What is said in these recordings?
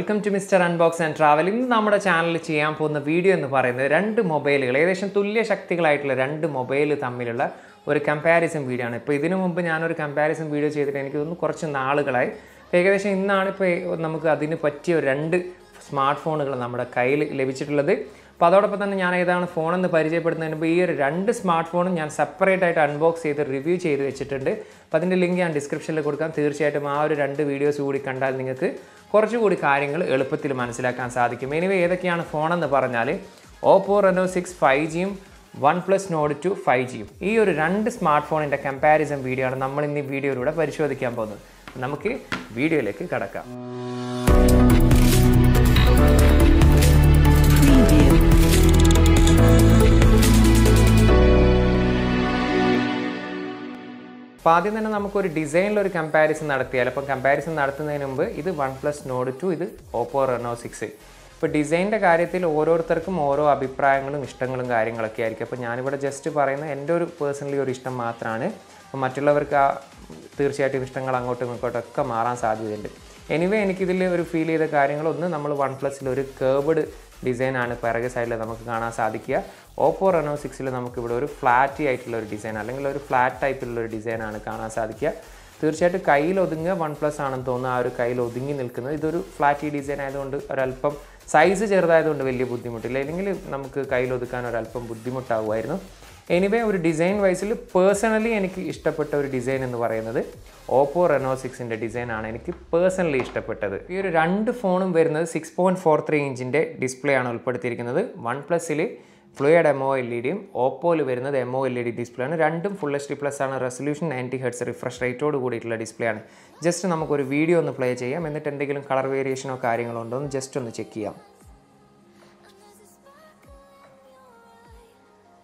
Welcome to MrUnbox and Travel. In our channel, we will video two mobile. Two mobile a comparison video. Now, this is a comparison video. I smartphone. That's why I have phone and two smartphones I separate unbox and review the link in the description. I will two videos anyway, this phone is Oppo Reno 6 5G and OnePlus Nord 2 5G. This is two smartphone in comparison video. We will in this video. We will video. Then we will design a comparison. Comparison is OnePlus Nord 2, this Oppo Reno 6. For design, the just personally anyway, I feel OnePlus curved design and side Oppo Reno 6 is flat design, a flat type design. OnePlus is flat design. Size is anyway, design wise, personally, I design Oppo Reno 6 design personally this phone is 6.43 inch display. OnePlus Fluid AMOLED, Oppo AMOLED display, and Full HD Plus resolution 90 Hz refresh rate display. Just a video play and color variation of just check.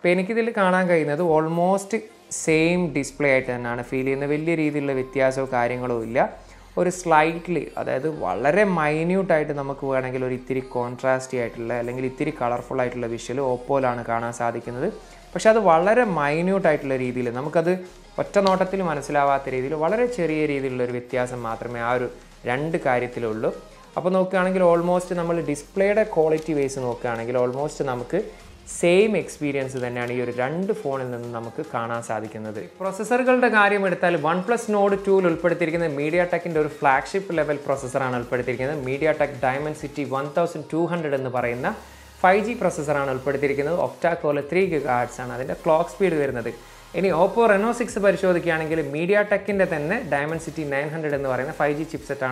Almost same display or slightly, that is minute contrast colorful visual Oppo but that is minute almost display quality almost same experience than two phone in the processor OnePlus Nord 2 MediaTek flagship level processor MediaTek Dimensity 1200 in the 5G processor octa-core 3 GHz clock speed Oppo Reno 6 MediaTek Dimensity 900 in the 5G chipset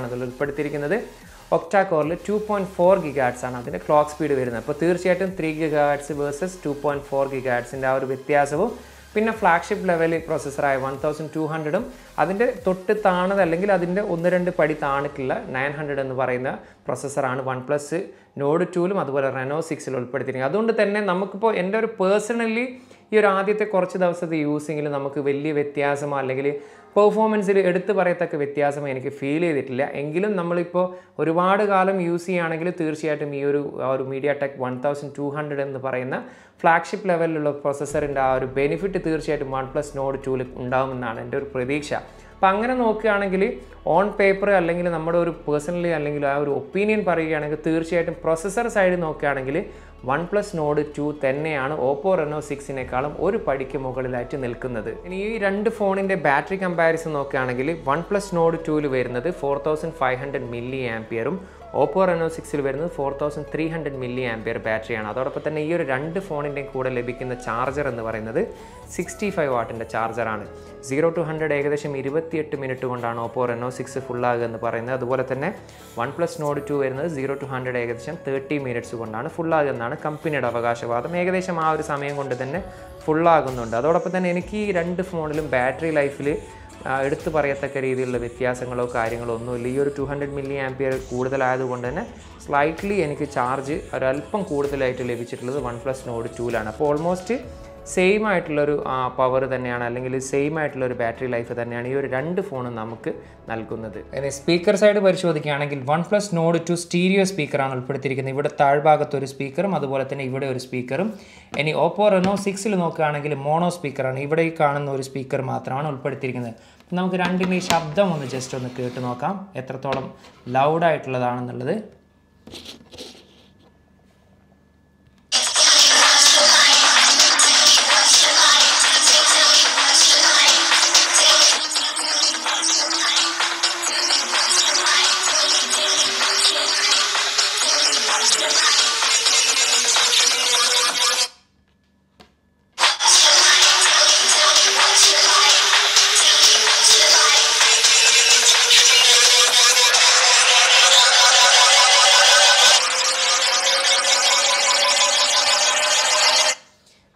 octa-core 2.4 GHz is clock speed. So, 3 GHz versus 2.4 GHz in the flagship level processor 1200 that's the 900 processor OnePlus Nord 2 and Reno 6 that's personally using performance is feel MediaTek 1200 flagship level processor and benefit OnePlus Nord 2 on paper personally opinion processor side OnePlus Nord 2 Oppo Reno 6 ഒരു പടിക്ക് മുകളിലായിട്ട് നിൽക്കുന്നത്. ഇനി ഈ രണ്ട് ഫോണിന്റെ battery comparison നോക്കുകയാണെങ്കിൽ OnePlus Nord 2 ൽ വരുന്നത് 4500 mAh ഉം Oppo Reno 6 ൽ വരുന്നത് 4300 mAh ബാറ്ററിയാണ്. അതോടൊപ്പം തന്നെ ഈ ഒരു രണ്ട് ഫോണിന്റെയും കൂടെ ലഭിക്കുന്ന ചാർജർ എന്ന് പറയുന്നത് 65 വാട്ടിന്റെ ചാർജർ ആണ്. 0 to 100 ഏകദേശം 28 മിനിറ്റ് കൊണ്ടാണ് Oppo Reno 6 ഫുൾ ആകുക എന്ന് പറയുന്നത്. അതുപോലെ തന്നെ OnePlus Nord 2 വരുന്നത് 0 to 100 ഏകദേശം 30 മിനിറ്റ്സ് കൊണ്ടാണ് ഫുൾ ആകുക എന്നാണ് കമ്പനിയുടെ അവകാശവാദം. ഏകദേശം ആ ഒരു സമയം കൊണ്ട് തന്നെ ഫുൾ ആകുന്നുണ്ട്. അതോടൊപ്പം തന്നെ എനിക്ക് ഈ രണ്ട് ഫോണിലും ബാറ്ററി ലൈഫിൽ എടുത്തു പറയത്തക്ക രീതിയിലുള്ള വ്യത്യാസങ്ങളോ കാര്യങ്ങളോ ഒന്നുമില്ല. ഈ ഒരു 200 mAh കൂടുതലായതുകൊണ്ട് തന്നെ സ്ലൈറ്റ്ലി എനിക്ക് ചാർജ് ഒരല്പം കൂടുതലായിട്ട് ലഭിച്ചിട്ടുള്ളത് OnePlus Nord 2 ലാണ്. അപ്പോൾ ഓൾമോസ്റ്റ് സെയിം ആയിട്ടുള്ളൊരു പവർ തന്നെയാണ് അല്ലെങ്കിൽ സെയിം ആയിട്ടുള്ളൊരു ബാറ്ററി ലൈഫ് തന്നെയാണ് ഈ ഒരു രണ്ട് ഫോണും നമുക്ക് നൽകുന്നത്. ഇനി സ്പീക്കർ സൈഡ് പരിശോധിക്കുകയാണെങ്കിൽ OnePlus Nord 2 സ്റ്റീരിയോ സ്പീക്കറാണ് ഉൾപ്പെടുത്തിയിരിക്കുന്നത്. ഇവിടെ താഴ്ഭാഗത്ത് ഒരു സ്പീക്കറും അതുപോലെ തന്നെ ഇവിടെ ഒരു സ്പീക്കറും. ഇനി Oppo Reno 6 ൽ നോക്കുകയാണെങ്കിൽ മോണോ സ്പീക്കറാണ്. ഇവിടെ ഈ കാണുന്ന ഒരു സ്പീക്കർ മാത്രമാണ് ഉൾപ്പെടുത്തിയിരിക്കുന്നത്. നമുക്ക് രണ്ടിൻ്റെ ശബ്ദം ഒന്ന് ജസ്റ്റ് ഒന്ന് കേട്ട് നോക്കാം എത്രത്തോളം ലൗഡായിട്ടുള്ളതാണെന്നുള്ളത്.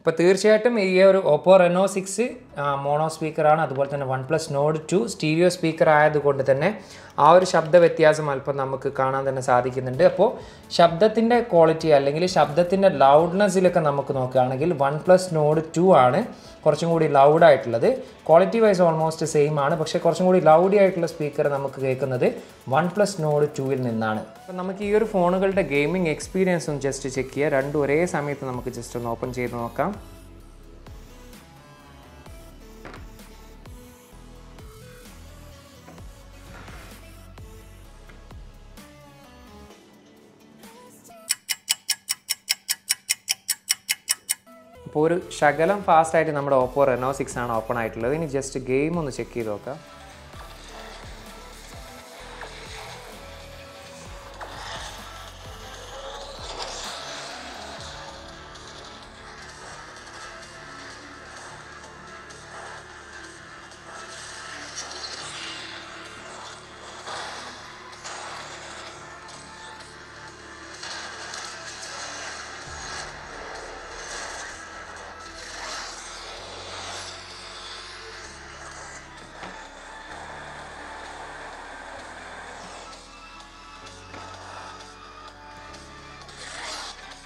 അപ്പോൾ തീർച്ചയായിട്ടും ഈ ഒരു Oppo Reno 6 മോണോ സ്പീക്കറാണ്. അതുപോലെ തന്നെ OnePlus Nord 2 സ്റ്റീരിയോ സ്പീക്കർ ആയതുകൊണ്ട് തന്നെ ആ ഒരു ശബ്ദ വ്യത്യാസം അല്പം നമുക്ക് കാണാൻ തന്നെ സാധിക്കുന്നുണ്ട്. അപ്പോൾ ശബ്ദത്തിൻ്റെ ക്വാളിറ്റി അല്ലെങ്കിൽ ശബ്ദത്തിൻ്റെ ലൗഡ്നെസ്സിലൊക്കെ നമുക്ക് നോക്കുകയാണെങ്കിൽ OnePlus Nord 2 ആണ് കുറച്ചും കൂടി ലൗഡായിട്ടുള്ളത്. ക്വാളിറ്റി വൈസ് ഓൾമോസ്റ്റ് സെയിം ആണ്, പക്ഷേ കുറച്ചും കൂടി ലൗഡി ആയിട്ടുള്ള സ്പീക്കർ നമുക്ക് കേൾക്കുന്നത് OnePlus Nord 2-ൽ നിന്നാണ്. അപ്പോൾ നമുക്ക് ഈ ഒരു ഫോണുകളുടെ ഗെയിമിംഗ് എക്സ്പീരിയൻസും ജസ്റ്റ് ചെക്ക് ചെയ്യുക. രണ്ടും ഒരേ സമയത്ത് നമുക്ക് ജസ്റ്റ് ഒന്ന് ഓപ്പൺ ചെയ്ത് നോക്കാം. അപ്പോൾ ഒരു ശകലം ഫാസ്റ്റായിട്ട് നമ്മുടെ Oppo Reno 6 ആണ് ഓപ്പൺ ആയിട്ടുള്ളത്. ഇനി ജസ്റ്റ് ഗെയിം ഒന്ന് ചെക്ക് ചെയ്ത് നോക്കാം.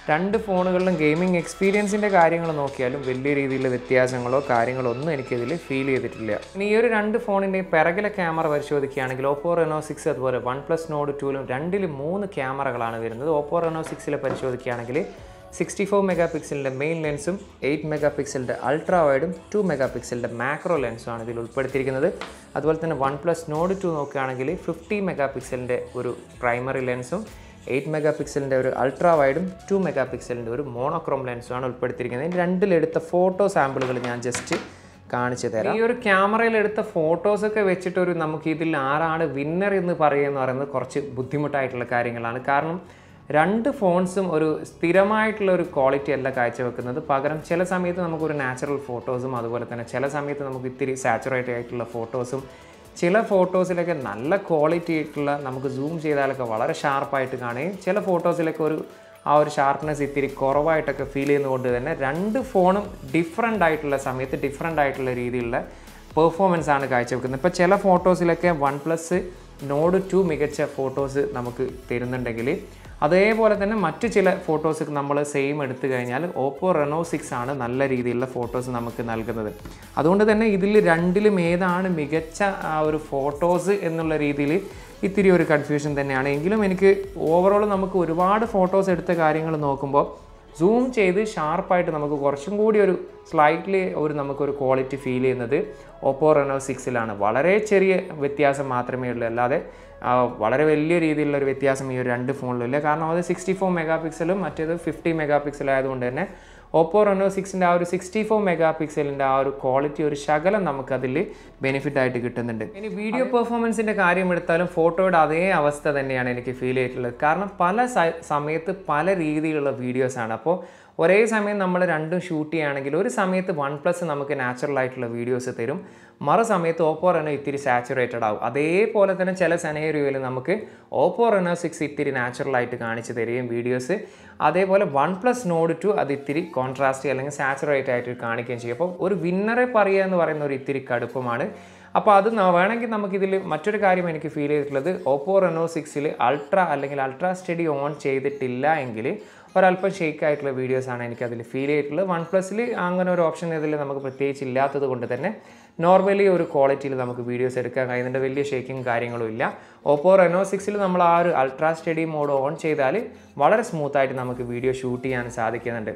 രണ്ട് ഫോണുകളിലും ഗെയിമിംഗ് എക്സ്പീരിയൻസിൻ്റെ കാര്യങ്ങൾ നോക്കിയാലും വലിയ രീതിയിലുള്ള വ്യത്യാസങ്ങളോ കാര്യങ്ങളോ ഒന്നും എനിക്കിതിൽ ഫീൽ ചെയ്തിട്ടില്ല. ഇനി ഈ ഒരു രണ്ട് ഫോണിൻ്റെയും പിറകിലെ ക്യാമറ പരിശോധിക്കുകയാണെങ്കിൽ Oppo Reno 6 അതുപോലെ OnePlus Nord 2-ലും രണ്ടിലും 3 ക്യാമറകളാണ് വരുന്നത്. Oppo Reno 6-ലെ പരിശോധിക്കുകയാണെങ്കിൽ 64 മെഗാ പിക്സലിൻ്റെ മെയിൻ ലെൻസും 8 മെഗാ പിക്സലിൻ്റെ അൾട്രാ വൈഡും 2 മെഗാ പിക്സലിൻ്റെ മാക്രോ ലെൻസുമാണ് ഇതിൽ ഉൾപ്പെടുത്തിയിരിക്കുന്നത്. അതുപോലെ തന്നെ OnePlus Nord 2 നോക്കുകയാണെങ്കിൽ 50 മെഗാ പിക്സലിൻ്റെ ഒരു പ്രൈമറി ലെൻസും 8 മെഗാ പിക്സലിൻ്റെ ഒരു അൾട്രാ വൈഡും 2 മെഗാ പിക്സലിൻ്റെ ഒരു മോണോക്രോം ലെൻസുമാണ് ഉൾപ്പെടുത്തിയിരിക്കുന്നത്. ഇതിന് രണ്ടിലെടുത്ത ഫോട്ടോ സാമ്പിളുകൾ ഞാൻ ജസ്റ്റ് കാണിച്ചു തരാം. ഈ ഒരു ക്യാമറയിലെടുത്ത ഫോട്ടോസൊക്കെ വെച്ചിട്ടൊരു നമുക്ക് ഇതിൽ ആരാണ് വിന്നർ എന്ന് പറയുക പറയുന്നത് കുറച്ച് ബുദ്ധിമുട്ടായിട്ടുള്ള കാര്യങ്ങളാണ്. കാരണം രണ്ട് ഫോൺസും ഒരു സ്ഥിരമായിട്ടുള്ള ഒരു ക്വാളിറ്റി അല്ല കാഴ്ചവെക്കുന്നത്. പകരം ചില സമയത്ത് നമുക്കൊരു നാച്ചുറൽ ഫോട്ടോസും അതുപോലെ തന്നെ ചില സമയത്ത് നമുക്ക് ഇത്തിരി സാച്ചുറേറ്റഡ് ആയിട്ടുള്ള ഫോട്ടോസും ചില ഫോട്ടോസിലൊക്കെ നല്ല ക്വാളിറ്റി ആയിട്ടുള്ള നമുക്ക് സൂം ചെയ്താലൊക്കെ വളരെ ഷാർപ്പായിട്ട് കാണുകയും ചില ഫോട്ടോസിലൊക്കെ ആ ഒരു ഷാർപ്പ്നെസ് ഇത്തിരി കുറവായിട്ടൊക്കെ ഫീൽ ചെയ്യുന്നതുകൊണ്ട് തന്നെ രണ്ട് ഫോണും ഡിഫറെൻ്റ് ആയിട്ടുള്ള സമയത്ത് ഡിഫറെൻ്റ് ആയിട്ടുള്ള രീതിയിലുള്ള പെർഫോമൻസ് ആണ് കാഴ്ചവെക്കുന്നത്. ഇപ്പോൾ ചില ഫോട്ടോസിലൊക്കെ OnePlus Nord 2 മികച്ച ഫോട്ടോസ് നമുക്ക് തരുന്നുണ്ടെങ്കിൽ അതേപോലെ തന്നെ മറ്റു ചില ഫോട്ടോസ് നമ്മൾ സെയിം എടുത്തു കഴിഞ്ഞാൽ Oppo Reno 6 ആണ് നല്ല രീതിയിലുള്ള ഫോട്ടോസ് നമുക്ക് നൽകുന്നത്. അതുകൊണ്ട് തന്നെ ഇതിൽ രണ്ടിലും ഏതാണ് മികച്ച ആ ഒരു ഫോട്ടോസ് എന്നുള്ള രീതിയിൽ ഇത്തിരി ഒരു കൺഫ്യൂഷൻ തന്നെയാണ്. എങ്കിലും എനിക്ക് ഓവറോൾ നമുക്ക് ഒരുപാട് ഫോട്ടോസ് എടുത്ത കാര്യങ്ങൾ നോക്കുമ്പോൾ സൂം ചെയ്ത് ഷാർപ്പായിട്ട് നമുക്ക് കുറച്ചും കൂടി ഒരു സ്ലൈറ്റ്ലി നമുക്കൊരു ക്വാളിറ്റി ഫീൽ ചെയ്യുന്നത് Oppo Reno 6-ലാണ്. വളരെ ചെറിയ വ്യത്യാസം മാത്രമേ ഉള്ളൂ, അല്ലാതെ വളരെ വലിയ രീതിയിലുള്ള ഒരു വ്യത്യാസം ഈ ഒരു രണ്ട് ഫോണിലില്ല. കാരണം അത് 64 മെഗാ പിക്സലും മറ്റേത് 50 മെഗാ പിക്സൽ ആയതുകൊണ്ട് തന്നെ Oppo Reno 6-ൻ്റെ ആ ഒരു 64 മെഗാ പിക്സലിൻ്റെ ആ ഒരു ക്വാളിറ്റി ഒരു ശകലം നമുക്കതിൽ ബെനിഫിറ്റ് ആയിട്ട് കിട്ടുന്നുണ്ട്. ഇനി വീഡിയോ പെർഫോമൻസിൻ്റെ കാര്യം എടുത്താലും ഫോട്ടോയുടെ അതേ അവസ്ഥ തന്നെയാണ് എനിക്ക് ഫീൽ ചെയ്തിട്ടുള്ളത്. കാരണം പല സമയത്ത് പല രീതിയിലുള്ള വീഡിയോസാണ്. അപ്പോൾ ഒരേ സമയം നമ്മൾ രണ്ടും ഷൂട്ട് ചെയ്യുകയാണെങ്കിൽ ഒരു സമയത്ത് OnePlus നമുക്ക് നാച്ചുറൽ ആയിട്ടുള്ള വീഡിയോസ് തരും, മറു സമയത്ത് Oppo Reno ഇത്തിരി സാച്ചുറേറ്റഡ് ആവും. അതേപോലെ തന്നെ ചില സെനേറിയോയിൽ നമുക്ക് Oppo Reno 6 ഇത്തിരി നാച്ചുറലായിട്ട് കാണിച്ചു തരികയും വീഡിയോസ്, അതേപോലെ OnePlus Nord 2 അത് ഇത്തിരി കോൺട്രാസ്റ്റ് അല്ലെങ്കിൽ സാച്ചുറേറ്റ് ആയിട്ട് കാണിക്കുകയും ചെയ്യും. അപ്പോൾ ഒരു വിന്നറെ പറയുക എന്ന് പറയുന്ന ഒരു ഇത്തിരി കടുപ്പമാണ്. അപ്പോൾ അത് വേണമെങ്കിൽ നമുക്കിതിൽ മറ്റൊരു കാര്യം എനിക്ക് ഫീൽ ചെയ്തിട്ടുള്ളത് Oppo Reno 6-ൽ അൾട്രാ സ്റ്റഡി ഓൺ ചെയ്തിട്ടില്ല എങ്കിൽ ഒരല്പം ഷേക്ക് ആയിട്ടുള്ള വീഡിയോസാണ് എനിക്കതിൽ ഫീൽ ചെയ്തിട്ടുള്ളത്. OnePlus-ൽ അങ്ങനെ ഒരു ഓപ്ഷൻ ഇതിൽ നമുക്ക് പ്രത്യേകിച്ച് ഇല്ലാത്തത് കൊണ്ട് തന്നെ നോർമലി ഒരു ക്വാളിറ്റിയിൽ നമുക്ക് വീഡിയോസ് എടുക്കാൻ കഴിയുന്നുണ്ട്, വലിയ ഷേക്കിങ് കാര്യങ്ങളും ഇല്ല. Oppo Reno 6-ൽ നമ്മൾ ആ ഒരു അൾട്രാ സ്റ്റഡി മോഡ് ഓൺ ചെയ്താൽ വളരെ സ്മൂത്തായിട്ട് നമുക്ക് വീഡിയോ ഷൂട്ട് ചെയ്യാൻ സാധിക്കുന്നുണ്ട്.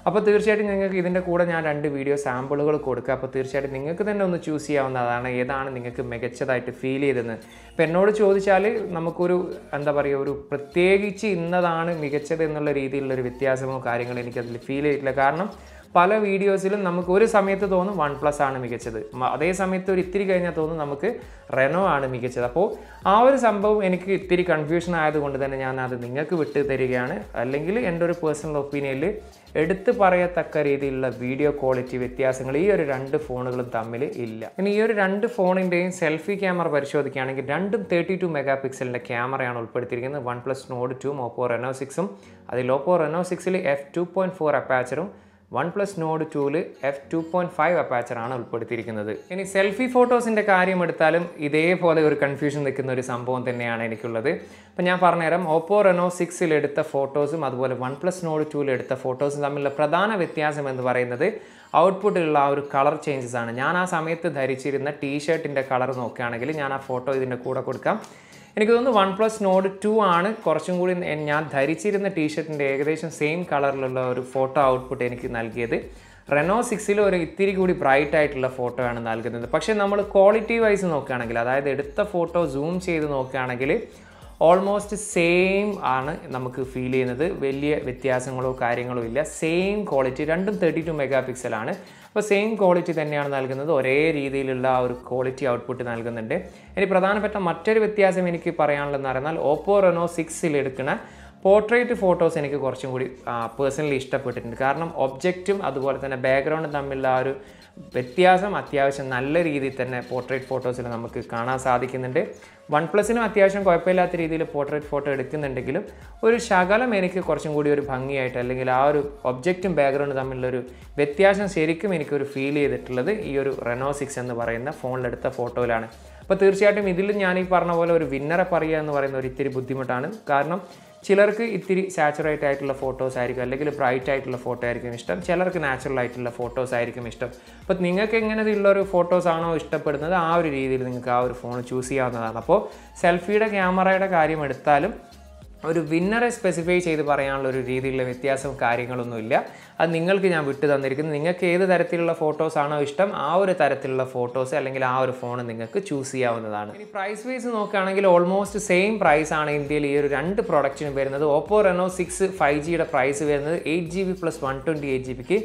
അപ്പോൾ തീർച്ചയായിട്ടും നിങ്ങൾക്ക് ഇതിൻ്റെ കൂടെ ഞാൻ 2 വീഡിയോ സാമ്പിളുകൾ കൊടുക്കുക. അപ്പോൾ തീർച്ചയായിട്ടും നിങ്ങൾക്ക് തന്നെ ഒന്ന് ചൂസ് ചെയ്യാവുന്നതാണ് ഏതാണ് നിങ്ങൾക്ക് മികച്ചതായിട്ട് ഫീൽ ചെയ്തതെന്ന്. അപ്പോൾ എന്നോട് ചോദിച്ചാൽ നമുക്കൊരു എന്താ പറയുക, ഒരു പ്രത്യേകിച്ച് ഇന്നതാണ് മികച്ചത് എന്നുള്ള രീതിയിലുള്ളൊരു വ്യത്യാസമോ കാര്യങ്ങളോ എനിക്കതിൽ ഫീൽ ചെയ്തിട്ടില്ല. കാരണം പല വീഡിയോസിലും നമുക്ക് ഒരു സമയത്ത് തോന്നും OnePlus ആണ് മികച്ചത്, അതേ സമയത്ത് ഒരു ഇത്തിരി കഴിഞ്ഞാൽ തോന്നും നമുക്ക് Reno ആണ് മികച്ചത്. അപ്പോൾ ആ ഒരു സംഭവം എനിക്ക് ഇത്തിരി കൺഫ്യൂഷൻ ആയതുകൊണ്ട് തന്നെ ഞാൻ അത് നിങ്ങൾക്ക് വിട്ട് തരികയാണ്. അല്ലെങ്കിൽ എൻ്റെ ഒരു പേഴ്സണൽ ഒപ്പീനിയനിൽ എടുത്ത് പറയത്തക്ക രീതിയിലുള്ള വീഡിയോ ക്വാളിറ്റി വ്യത്യാസങ്ങൾ ഈ ഒരു 2 ഫോണുകളും തമ്മിൽ ഇല്ല. ഇനി ഈ ഒരു 2 ഫോണിൻ്റെയും സെൽഫി ക്യാമറ പരിശോധിക്കുകയാണെങ്കിൽ രണ്ടും 32 മെഗാ പിക്സലിൻ്റെ ക്യാമറയാണ് ഉൾപ്പെടുത്തിയിരിക്കുന്നത്. OnePlus Nord 2 Oppo Reno 6ഉം അതിൽ Oppo Reno 6ൽ f2.4 അപ്പാച്ചറും OnePlus Nord 2ൽ f2.5 അപ്പാച്ചറാണ് ഉൾപ്പെടുത്തിയിരിക്കുന്നത്. ഇനി സെൽഫി ഫോട്ടോസിൻ്റെ കാര്യം എടുത്താലും ഇതേപോലെ ഒരു കൺഫ്യൂഷൻ നിൽക്കുന്ന ഒരു സംഭവം തന്നെയാണ് എനിക്കുള്ളത്. അപ്പോൾ ഞാൻ പറഞ്ഞുതരാം. Oppo Reno 6ൽ എടുത്ത ഫോട്ടോസും അതുപോലെ OnePlus Nord 2ൽ എടുത്ത ഫോട്ടോസും തമ്മിലുള്ള പ്രധാന വ്യത്യാസം എന്ന് പറയുന്നത് ഔട്ട്പുട്ടിലുള്ള ആ ഒരു കളർ ചേഞ്ചസ് ആണ്. ഞാൻ ആ സമയത്ത് ധരിച്ചിരുന്ന ടീഷർട്ടിൻ്റെ കളർ നോക്കുകയാണെങ്കിൽ ഞാൻ ആ ഫോട്ടോ ഇതിൻ്റെ കൂടെ കൊടുക്കാം. എനിക്ക് തോന്നുന്നു OnePlus Nord 2 ആണ് കുറച്ചും കൂടി ഞാൻ ധരിച്ചിരുന്ന ടീഷർട്ടിൻ്റെ ഏകദേശം സെയിം കളറിലുള്ള ഒരു ഫോട്ടോ ഔട്ട്പുട്ട് എനിക്ക് നൽകിയത്. Reno 6ൽ ഒരു ഇത്തിരി കൂടി ബ്രൈറ്റ് ആയിട്ടുള്ള ഫോട്ടോ ആണ് നൽകുന്നത്. പക്ഷേ നമ്മൾ ക്വാളിറ്റി വൈസ് നോക്കുകയാണെങ്കിൽ, അതായത് എടുത്ത ഫോട്ടോ സൂം ചെയ്ത് നോക്കുകയാണെങ്കിൽ ഓൾമോസ്റ്റ് സെയിം ആണ് നമുക്ക് ഫീൽ ചെയ്യുന്നത്. വലിയ വ്യത്യാസങ്ങളോ കാര്യങ്ങളോ ഇല്ല. സെയിം ക്വാളിറ്റി, രണ്ടും 32 മെഗാ പിക്സലാണ്. അപ്പോൾ സെയിം ക്വാളിറ്റി തന്നെയാണ് നൽകുന്നത്. ഒരേ രീതിയിലുള്ള ആ ഒരു ക്വാളിറ്റി ഔട്ട്പുട്ട് നൽകുന്നുണ്ട്. ഇനി പ്രധാനപ്പെട്ട മറ്റൊരു വ്യത്യാസം എനിക്ക് പറയാനുള്ളതെന്ന് പറഞ്ഞാൽ Oppo Reno 6ൽ എടുക്കുന്ന പോർട്രേറ്റ് ഫോട്ടോസ് എനിക്ക് കുറച്ചും കൂടി പേഴ്സണലി ഇഷ്ടപ്പെട്ടിട്ടുണ്ട്. കാരണം ഒബ്ജക്റ്റും അതുപോലെ തന്നെ ബാക്ക്ഗ്രൗണ്ടും തമ്മിലുള്ള ആ ഒരു വ്യത്യാസം അത്യാവശ്യം നല്ല രീതിയിൽ തന്നെ പോർട്രേറ്റ് ഫോട്ടോസിൽ നമുക്ക് കാണാൻ സാധിക്കുന്നുണ്ട്. OnePlusനും അത്യാവശ്യം കുഴപ്പമില്ലാത്ത രീതിയിൽ പോർട്രേറ്റ് ഫോട്ടോ എടുക്കുന്നുണ്ടെങ്കിലും ഒരു ശകലം എനിക്ക് കുറച്ചും കൂടി ഒരു ഭംഗിയായിട്ട്, അല്ലെങ്കിൽ ആ ഒരു ഒബ്ജക്റ്റും ബാക്ക്ഗ്രൗണ്ടും തമ്മിലുള്ളൊരു വ്യത്യാസം ശരിക്കും എനിക്കൊരു ഫീൽ ചെയ്തിട്ടുള്ളത് ഈ ഒരു Reno 6 എന്ന് പറയുന്ന ഫോണിലെടുത്ത ഫോട്ടോയിലാണ്. അപ്പോൾ തീർച്ചയായിട്ടും ഇതിൽ ഞാൻ ഈ പറഞ്ഞ പോലെ ഒരു വിന്നറെ പറയുക എന്ന് പറയുന്ന ഒരു ഇത്തിരി ബുദ്ധിമുട്ടാണ്. കാരണം ചിലർക്ക് ഇത്തിരി സാച്ചുറേറ്റ് ആയിട്ടുള്ള ഫോട്ടോസ് ആയിരിക്കും, അല്ലെങ്കിൽ ബ്രൈറ്റ് ആയിട്ടുള്ള ഫോട്ടോ ആയിരിക്കും ഇഷ്ടം. ചിലർക്ക് നാച്ചുറൽ ആയിട്ടുള്ള ഫോട്ടോസ് ആയിരിക്കും ഇഷ്ടം. അപ്പോൾ നിങ്ങൾക്ക് എങ്ങനെയുള്ളൊരു ഫോട്ടോസ് ആണോ ഇഷ്ടപ്പെടുന്നത് ആ ഒരു രീതിയിൽ നിങ്ങൾക്ക് ആ ഒരു ഫോൺ ചൂസ് ചെയ്യാവുന്നതാണ്. അപ്പോൾ സെൽഫിയുടെ ക്യാമറയുടെ കാര്യം എടുത്താലും ഒരു വിന്നറെ സ്പെസിഫൈ ചെയ്ത് പറയാനുള്ള ഒരു രീതിയിലുള്ള വ്യത്യാസവും കാര്യങ്ങളൊന്നുമില്ല. അത് നിങ്ങൾക്ക് ഞാൻ വിട്ടു തന്നിരിക്കുന്നത്. നിങ്ങൾക്ക് ഏത് തരത്തിലുള്ള ഫോട്ടോസ് ആണോ ഇഷ്ടം ആ ഒരു തരത്തിലുള്ള ഫോട്ടോസ് അല്ലെങ്കിൽ ആ ഒരു ഫോൺ നിങ്ങൾക്ക് ചൂസ് ചെയ്യാവുന്നതാണ്. ഇനി പ്രൈസ് വൈസ് നോക്കുകയാണെങ്കിൽ ഓൾമോസ്റ്റ് സെയിം പ്രൈസ് ആണ് ഇന്ത്യയിൽ ഈ ഒരു 2 പ്രോഡക്റ്റിനും വരുന്നത്. Oppo Reno 6 5Gയുടെ പ്രൈസ് വരുന്നത് 8GB + 128GBക്ക്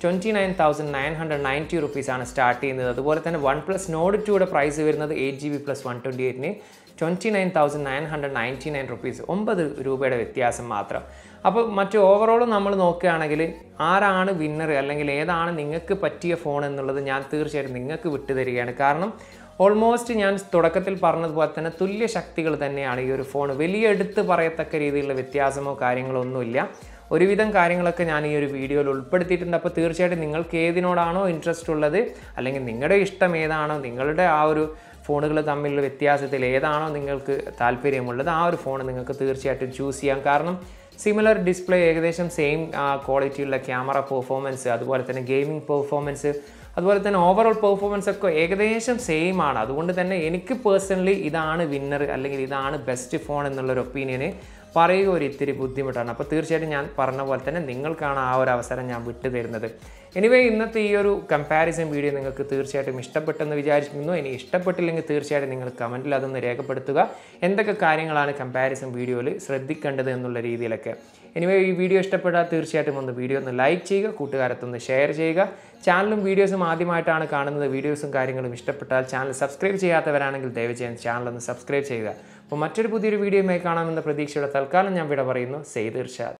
29,990 rupees സ്റ്റാർട്ട് ചെയ്യുന്നത്. അതുപോലെ തന്നെ OnePlus Nord 2യുടെ പ്രൈസ് വരുന്നത് 8GB + 128ന് 29,999 rupees, 9 രൂപയുടെ വ്യത്യാസം മാത്രം. അപ്പോൾ മറ്റു ഓവറോൾ നമ്മൾ നോക്കുകയാണെങ്കിൽ ആരാണ് വിന്നർ അല്ലെങ്കിൽ ഏതാണ് നിങ്ങൾക്ക് പറ്റിയ ഫോൺ എന്നുള്ളത് ഞാൻ തീർച്ചയായിട്ടും നിങ്ങൾക്ക് വിട്ടു തരികയാണ്. കാരണം ഓൾമോസ്റ്റ് ഞാൻ തുടക്കത്തിൽ പറഞ്ഞതുപോലെ തന്നെ തുല്യ ശക്തികൾ തന്നെയാണ് ഈ ഒരു ഫോൺ. വലിയ എടുത്ത് പറയത്തക്ക രീതിയിലുള്ള വ്യത്യാസമോ കാര്യങ്ങളോ ഒന്നുമില്ല. ഒരുവിധം കാര്യങ്ങളൊക്കെ ഞാൻ ഈ ഒരു വീഡിയോയിൽ ഉൾപ്പെടുത്തിയിട്ടുണ്ട്. അപ്പോൾ തീർച്ചയായിട്ടും നിങ്ങൾക്ക് ഏതിനോടാണോ ഇൻട്രസ്റ്റ് ഉള്ളത്, അല്ലെങ്കിൽ നിങ്ങളുടെ ഇഷ്ടം ഏതാണോ, നിങ്ങളുടെ ആ ഒരു ഫോണുകൾ തമ്മിലുള്ള വ്യത്യാസത്തിൽ ഏതാണോ നിങ്ങൾക്ക് താല്പര്യമുള്ളത് ആ ഒരു ഫോൺ നിങ്ങൾക്ക് തീർച്ചയായിട്ടും ചൂസ് ചെയ്യാം. കാരണം സിമിലർ ഡിസ്പ്ലേ, ഏകദേശം സെയിം ക്വാളിറ്റിയുള്ള ക്യാമറ പെർഫോമൻസ്, അതുപോലെ തന്നെ ഗെയിമിംഗ് പെർഫോമൻസ്, അതുപോലെ തന്നെ ഓവറോൾ പെർഫോമൻസ് ഒക്കെ ഏകദേശം സെയിം ആണ്. അതുകൊണ്ട് തന്നെ എനിക്ക് പേഴ്സണലി ഇതാണ് വിന്നർ അല്ലെങ്കിൽ ഇതാണ് ബെസ്റ്റ് ഫോൺ എന്നുള്ളൊരു ഒപ്പീനിയന് പറയുക ഒരു ഇത്തിരി ബുദ്ധിമുട്ടാണ്. അപ്പോൾ തീർച്ചയായിട്ടും ഞാൻ പറഞ്ഞ പോലെ തന്നെ നിങ്ങൾക്കാണ് ആ ഒരു അവസരം ഞാൻ വിട്ടു തരുന്നത്. എനിവേ ഇന്നത്തെ ഈ ഒരു കമ്പാരിസൺ വീഡിയോ നിങ്ങൾക്ക് തീർച്ചയായിട്ടും ഇഷ്ടപ്പെട്ടെന്ന് വിചാരിക്കുന്നു. ഇനി ഇഷ്ടപ്പെട്ടില്ലെങ്കിൽ തീർച്ചയായിട്ടും നിങ്ങൾ കമൻറ്റിൽ അതൊന്ന് രേഖപ്പെടുത്തുക. എന്തൊക്കെ കാര്യങ്ങളാണ് കമ്പാരിസൺ വീഡിയോയിൽ ശ്രദ്ധിക്കേണ്ടത് എന്നുള്ള രീതിയിലൊക്കെ. എനിവേ ഈ വീഡിയോ ഇഷ്ടപ്പെട്ടാൽ തീർച്ചയായിട്ടും വീഡിയോ ഒന്ന് ലൈക്ക് ചെയ്യുക, കൂട്ടുകാരത്തൊന്ന് ഷെയർ ചെയ്യുക. ചാനലും വീഡിയോസും ആദ്യമായിട്ടാണ് കാണുന്നത്, വീഡിയോസും കാര്യങ്ങളും ഇഷ്ടപ്പെട്ടാൽ ചാനൽ സബ്സ്ക്രൈബ് ചെയ്യാത്തവരാണെങ്കിൽ ദയവ് ചെയ്യാൻ ചാനൽ ഒന്ന് സബ്സ്ക്രൈബ് ചെയ്യുക. അപ്പോൾ മറ്റൊരു പുതിയൊരു വീഡിയോയുമായി കാണാമെന്ന പ്രതീക്ഷയുടെ തൽക്കാലം ഞാൻ വിട പറയുന്നു. സെയ്ദ് ഇർഷാദ്.